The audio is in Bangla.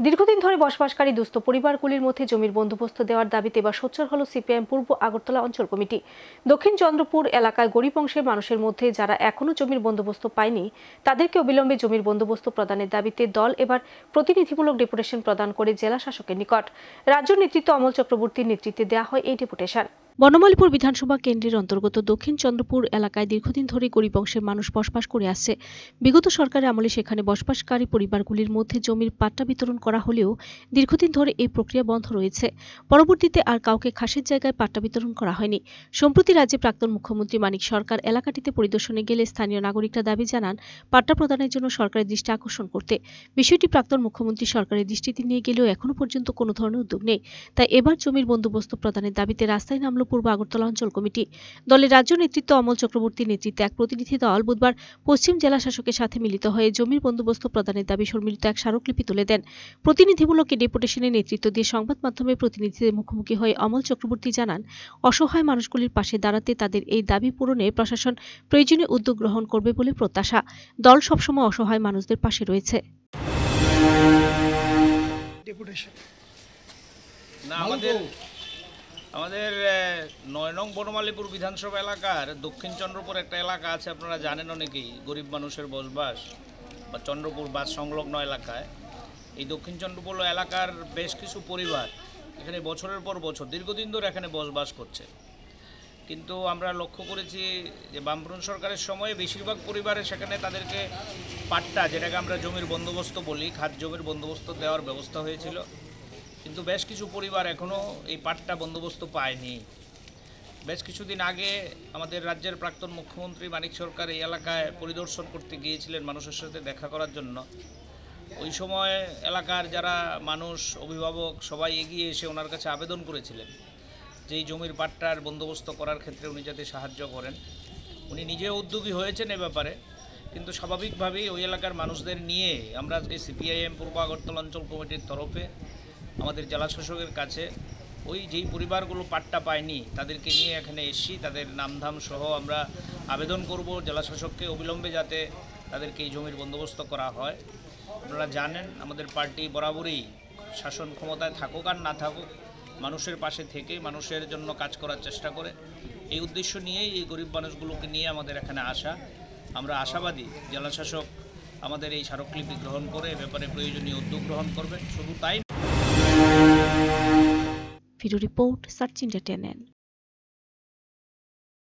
দীর্ঘদিন ধরে বসবাসকারী দুস্থ পরিবারগুলির মধ্যে জমির বন্দোবস্ত দেওয়ার দাবিতে এবার সোচ্চার হল সিপিআইএম পূর্ব আগরতলা অঞ্চল কমিটি। দক্ষিণ চন্দ্রপুর এলাকায় গরিব অংশের মানুষের মধ্যে যারা এখনো জমির বন্দোবস্ত পায়নি তাদেরকে অবিলম্বে জমির বন্দোবস্ত প্রদানের দাবিতে দল এবার প্রতিনিধিমূলক ডেপুটেশন প্রদান করে জেলা শাসকের নিকট। রাজ্য নেতৃত্ব অমল চক্রবর্তীর নেতৃত্বে দেওয়া হয় এই ডেপুটেশন। বনমালীপুর বিধানসভা কেন্দ্রের অন্তর্গত দক্ষিণ চন্দ্রপুর এলাকায় দীর্ঘদিন ধরে গরিব অংশের মানুষ বসবাস করে আসছে। বিগত সরকারের আমলে সেখানে বসবাসকারী পরিবারগুলির মধ্যে জমির পাট্টা বিতরণ করা হলেও দীর্ঘদিন ধরে এই প্রক্রিয়া বন্ধ রয়েছে। পরবর্তীতে আর কাউকে খাসের জায়গায় পাট্টা বিতরণ করা হয়নি। সম্প্রতি রাজ্যে প্রাক্তন মুখ্যমন্ত্রী মানিক সরকার এলাকাটিতে পরিদর্শনে গেলে স্থানীয় নাগরিকরা দাবি জানান পাট্টা প্রদানের জন্য সরকারের দৃষ্টি আকর্ষণ করতে। বিষয়টি প্রাক্তন মুখ্যমন্ত্রী সরকারের দৃষ্টিতে নিয়ে গেলেও এখনো পর্যন্ত কোনো ধরনের উদ্যোগ নেই। তাই এবার জমির বন্দোবস্ত প্রদানের দাবিতে রাস্তায় নামল পূর্ব আগরতলা অঞ্চল কমিটি। দলের রাজ্য নেতৃত্ব অমল চক্রবর্তীর নেতৃত্বে এক প্রতিনিধি দল বুধবার পশ্চিম জেলা শাসকের সাথে মিলিত হয়ে জমির বন্দোবস্ত প্রদানের দাবি সম্মিলিত এক স্মারকলিপি তুলে দেন। প্রতিনিধিমূলক ডেপুটেশনের নেতৃত্ব দিয়ে সংবাদ মাধ্যমের প্রতিনিধিদের মুখোমুখি হয়ে অমল চক্রবর্তী জানান, অসহায় মানুষগুলির পাশে দাঁড়াতে তাদের এই দাবি পূরণে প্রশাসন প্রয়োজনীয় উদ্যোগ গ্রহণ করবে বলে প্রত্যাশা। দল সবসময় অসহায় মানুষদের পাশে রয়েছে। আমাদের ৯ নং বনমালীপুর বিধানসভা এলাকার দক্ষিণ চন্দ্রপুর একটা এলাকা আছে, আপনারা জানেন অনেকেই, গরিব মানুষের বসবাস বা চন্দ্রপুর বাস সংলগ্ন এলাকায়। এই দক্ষিণ চন্দ্রপুর এলাকার বেশ কিছু পরিবার এখানে বছরের পর বছর দীর্ঘদিন ধরে এখানে বসবাস করছে, কিন্তু আমরা লক্ষ্য করেছি যে বামফ্রন্ট সরকারের সময়ে বেশিরভাগ পরিবারে সেখানে তাদেরকে পাট্টা, যেটাকে আমরা জমির বন্দোবস্ত বলি, খাত জমির বন্দোবস্ত দেওয়ার ব্যবস্থা হয়েছিল, কিন্তু বেশ কিছু পরিবার এখনও এই পাট্টা বন্দোবস্ত পায়নি। বেশ কিছুদিন আগে আমাদের রাজ্যের প্রাক্তন মুখ্যমন্ত্রী মানিক সরকার এই এলাকায় পরিদর্শন করতে গিয়েছিলেন মানুষের সাথে দেখা করার জন্য। ওই সময় এলাকার যারা মানুষ, অভিভাবক সবাই এগিয়ে এসে ওনার কাছে আবেদন করেছিলেন যে এই জমির পাট্টার বন্দোবস্ত করার ক্ষেত্রে উনি যাতে সাহায্য করেন। উনি নিজে উদ্যোগী হয়েছেন এ ব্যাপারে, কিন্তু স্বাভাবিকভাবেই ওই এলাকার মানুষদের নিয়ে আমরা আজকে সিপিআইএম পূর্ব আগরতলা অঞ্চল কমিটির তরফে আমাদের জেলা শাসকের কাছে ওই যেই পরিবারগুলো পাট্টা পায়নি তাদেরকে নিয়ে এখানে এসেছি। তাদের নামধাম সহ আমরা আবেদন করব জেলা শাসককে অবিলম্বে যাতে তাদেরকে এই জমির বন্দোবস্ত করা হয়। আপনারা জানেন আমাদের পার্টি বরাবরই শাসন ক্ষমতায় থাকুক আর না থাকুক মানুষের পাশে থেকে মানুষের জন্য কাজ করার চেষ্টা করে। এই উদ্দেশ্য নিয়েই এই গরিব মানুষগুলোকে নিয়ে আমাদের এখানে আসা। আমরা আশাবাদী জেলা শাসক আমাদের এই স্মারকলিপি গ্রহণ করে এ ব্যাপারে প্রয়োজনীয় উদ্যোগ গ্রহণ করবেন। শুধু তাই। Video report search India.